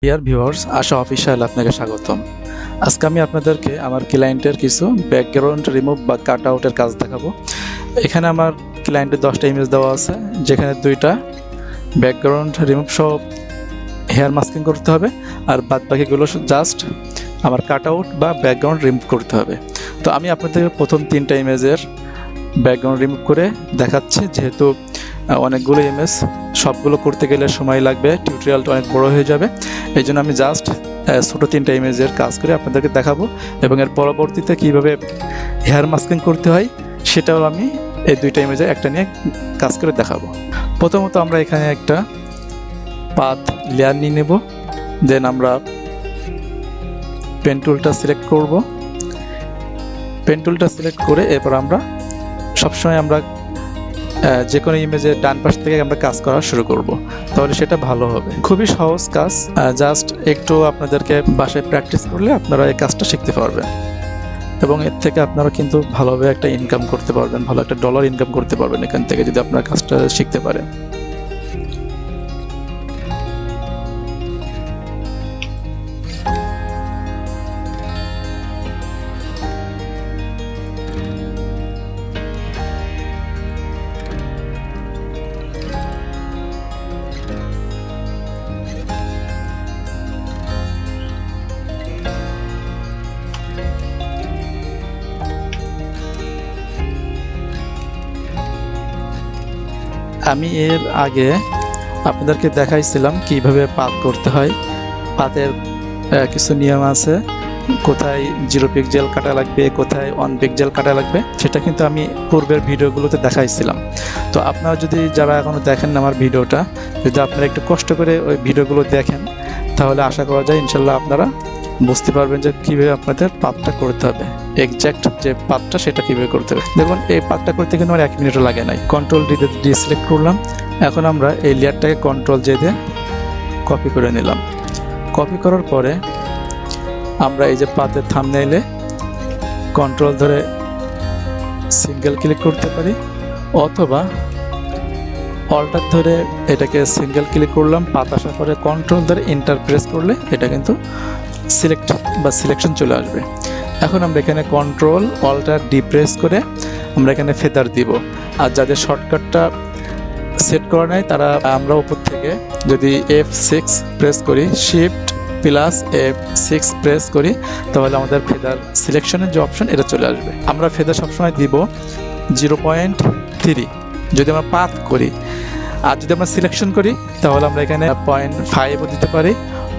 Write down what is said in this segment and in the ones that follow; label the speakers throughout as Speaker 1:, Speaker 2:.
Speaker 1: Dear viewers, আশা official আপনাকে স্বাগতম। আজকে আমি আপনাদেরকে আমার ক্লায়েন্টের কিছু ব্যাকগ্রাউন্ড রিমুভ বা কাট আউটের কাজ দেখাবো। এখানে আমার ক্লায়েন্টের 10টা ইমেজ দেওয়া আছে, যেখানে 2টা ব্যাকগ্রাউন্ড রিমুভ সহ হেয়ার মাস্কিং করতে হবে, আর বাদ বাকিগুলো জাস্ট আমার কাট আউট বা ব্যাকগ্রাউন্ড রিমুভ করতে হবে। তো আমি আপনাদের প্রথম 3টা ইমেজের ব্যাকগ্রাউন্ড রিমুভ করে দেখাচ্ছি, যেহেতু অনেকগুলো ইমেজ, সবগুলো করতে গেলে সময় লাগবে, টিউটোরিয়ালটা অনেক বড় হয়ে যাবে। এই জন্য আমি জাস্ট ছোটো 3টা ইমেজের কাজ করে আপনাদেরকে দেখাবো, এবং এর পরবর্তীতে কীভাবে হেয়ার মাস্কিং করতে হয় সেটাও আমি এই 2টা ইমেজের একটা নিয়ে কাজ করে দেখাবো। প্রথমত আমরা এখানে একটা পাথ লেয়ার নিয়ে নেব, দেন আমরা পেন টুলটা সিলেক্ট করব। পেন টুলটা সিলেক্ট করে এরপর আমরা সবসময় আমরা যে কোনো ইমেজের ডান পাশ থেকে আমরা কাজ করা শুরু করব, তাহলে সেটা ভালো হবে। খুবই সহজ কাজ, জাস্ট একটু আপনাদেরকে বাসায় প্র্যাকটিস করলে আপনারা এই কাজটা শিখতে পারবেন, এবং এর থেকে আপনারা কিন্তু ভালোভাবে একটা ইনকাম করতে পারবেন, ভালো একটা ডলার ইনকাম করতে পারবেন এখান থেকে, যদি আপনারা কাজটা শিখতে পারেন। আমি এর আগে আপনাদেরকে দেখাইছিলাম কিভাবে পাত করতে হয়। পাতের কিছু নিয়ম আছে, কোথায় 0 পিক্সেল কাটা লাগবে, কোথায় 1 পিক্সেল কাটা লাগবে, সেটা কিন্তু আমি পূর্বের ভিডিওগুলোতে দেখাইছিলাম। তো আপনারা যদি যারা এখনও দেখেন না আমার ভিডিওটা, যদি আপনারা একটু কষ্ট করে ওই ভিডিওগুলো দেখেন, তাহলে আশা করা যায় ইনশাল্লাহ আপনারা বুঝতে পারবেন যে কীভাবে আপনাদের পাতটা করতে হবে, এক্স্যাক্ট যে পাতটা সেটা কীভাবে করতে হবে। দেখুন, এই পাতটা করতে কিন্তু আমার 1 মিনিটও লাগে নাই। কন্ট্রোল ডি সিলেক্ট করলাম। এখন আমরা এই লেয়ারটাকে কন্ট্রোল জে দিয়ে কপি করে নিলাম। কপি করার পরে আমরা এই যে পাতের থাম্বনেইলে কন্ট্রোল ধরে সিঙ্গেল ক্লিক করতে পারি, অথবা অল্টার ধরে এটাকে সিঙ্গেল ক্লিক করলাম, পাত আসার পরে কন্ট্রোল ধরে এন্টার প্রেস করলে এটা কিন্তু সিলেক্ট বা সিলেকশন চলে আসবে। এখন আমরা এখানে কন্ট্রোল অল্টার ডি প্রেস করে আমরা এখানে ফেদার দিব। আর যাদের শর্টকাটটা সেট করা নাই, তারা আমরা উপর থেকে যদি F6 প্রেস করি, শিফট প্লাস F6 প্রেস করি, তাহলে আমাদের ফেদার সিলেকশনের যে অপশন এটা চলে আসবে। আমরা ফেদার সবসময় দিব 0.3 যদি আমরা পাথ করি, আর যদি আমরা সিলেকশন করি তাহলে আমরা এখানে 0.5ও দিতে পারি,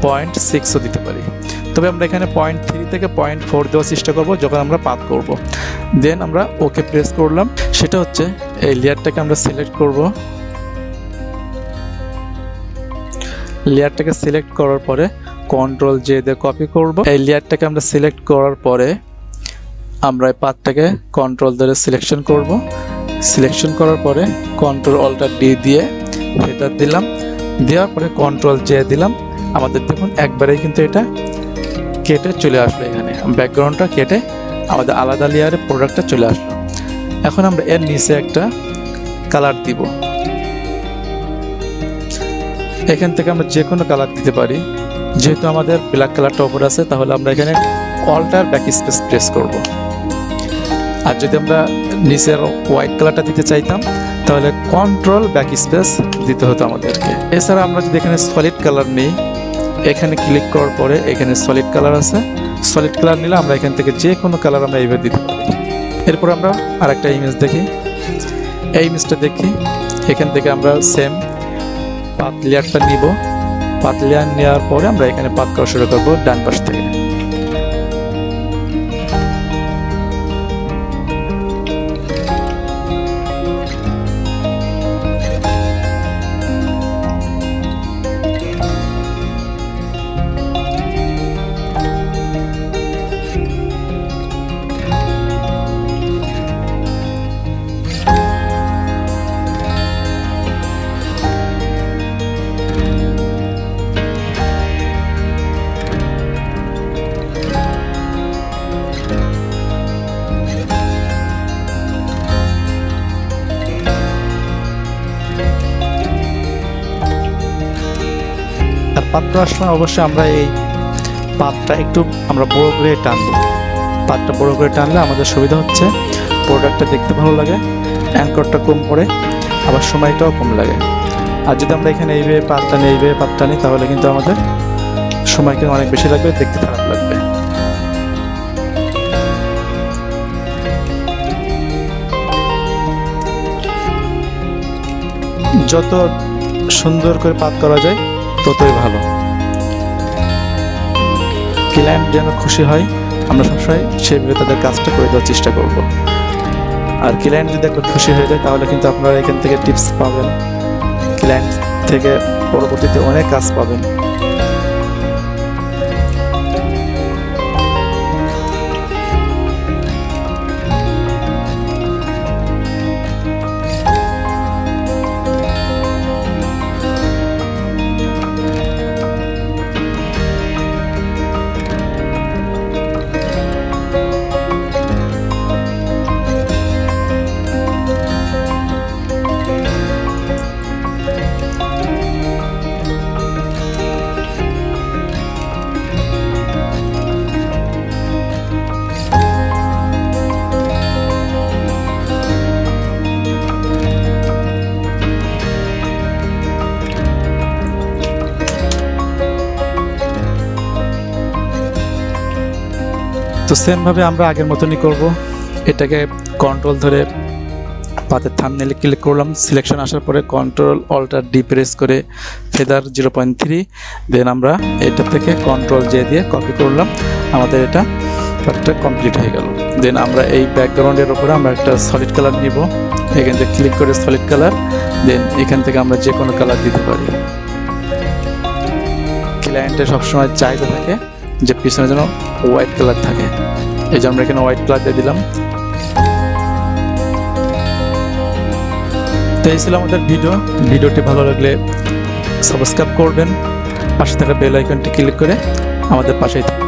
Speaker 1: 0.6ও দিতে পারি। তবে আমরা এখানে 0.3 থেকে 0.4 দেওয়ার চেষ্টা করব যখন আমরা পাথ করব। দেন আমরা ওকে প্রেস করলাম। সেটা হচ্ছে এই লেয়ারটাকে আমরা সিলেক্ট করব। লেয়ারটাকে সিলেক্ট করার পরে কন্ট্রোল জে দিয়ে কপি করব। এই লেয়ারটাকে আমরা সিলেক্ট করার পরে আমরা এই পাথটাকে কন্ট্রোল ধরে সিলেকশন করব। সিলেকশন করার পরে কন্ট্রোল অল্টার ডি দিয়ে ফেদার দিলাম, দেওয়ার পরে কন্ট্রোল জে দিলাম। আমাদের দেখুন একবারেই কিন্তু এটা কেটে চলে আসলো, এখানে ব্যাকগ্রাউন্ডটা কেটে আমাদের আলাদা লেয়ারে প্রোডাক্টটা চলে আসলো। এখন আমরা এর নিচে একটা কালার দিব। এখান থেকে আমরা যে কোনো কালার দিতে পারি। যেহেতু আমাদের ব্ল্যাক কালারটা ওপরে আছে, তাহলে আমরা এখানে অল্টার ব্যাক স্পেস প্রেস করব। আর যদি আমরা নিচের হোয়াইট কালারটা দিতে চাইতাম, তাহলে কন্ট্রোল ব্যাক স্পেস দিতে হতো আমাদেরকে। এছাড়া আমরা যদি এখানে সলিড কালার নিই, এখানে ক্লিক করার পরে এখানে সলিড কালার আছে, সলিড কালার নিলে আমরা এখান থেকে যে কোনো কালার আমরা এইভাবে দিতে পারি। এরপর আমরা আরেকটা ইমেজ দেখি। এই ইমেজটা দেখি, এখান থেকে আমরা সেম পাত লেয়ারটা নিব। পাত লেয়ার নেওয়ার পরে আমরা এখানে পাত করা শুরু করবো ডান পাশ থেকে। পাত করার সময় অবশ্যই আমরা এই পাতটা একটু আমরা বড় করে টানবো। পাতটা বড় করে টানলে আমাদের সুবিধা হচ্ছে প্রোডাক্টটা দেখতে ভালো লাগে, অ্যাঙ্করটা কম পড়ে, আবার সময়টাও কম লাগে। আর যদি আমরা এখানে এইভাবে পাতটা নিই, এইভাবে পাতটা নিই, তাহলে কিন্তু আমাদের সময় কিন্তু অনেক বেশি লাগবে, দেখতে খারাপ লাগবে। যত সুন্দর করে পাত করা যায় ততই ভালো। ক্লায়েন্ট যেন খুশি হয়, আমরা সবসময় সেইভাবে তাদের কাজটা করে দেওয়ার চেষ্টা করব। আর ক্লায়েন্ট যদি একবার খুশি হয়ে যায় তাহলে কিন্তু আপনারা এখান থেকে টিপস পাবেন, ক্লায়েন্ট থেকে পরবর্তীতে অনেক কাজ পাবেন। তো সেম ভাবে আমরা আগের মতনই করব। এটাকে কন্ট্রোল ধরে পাতের থাম্বনেইলে ক্লিক করলাম, সিলেকশন আসার পরে কন্ট্রোল অল্টার ডি প্রেস করে ফেদার 0.3, দেন আমরা এটা থেকে কন্ট্রোল জে দিয়ে কপি করলাম, আমাদের এটা একটা কমপ্লিট হয়ে গেল। দেন আমরা এই ব্যাকগ্রাউন্ডের উপরে আমরা একটা সলিড কালার নিব, এখান থেকে ক্লিক করে সলিড কালার, দেন এখান থেকে আমরা যে কোনো কালার দিতে পারি। ক্লায়েন্টের সবসময় চাহিদা থাকে যে পিছনে যেন হোয়াইট কালার থাকে, এই জন্য আমরা এখানে হোয়াইট কালার দিয়ে দিলাম। তো এই ছিল আমাদের ভিডিওটি ভালো লাগলে সাবস্ক্রাইব করবেন, পাশে থাকা বেল আইকনটি ক্লিক করে আমাদের পাশেই থাকবেন।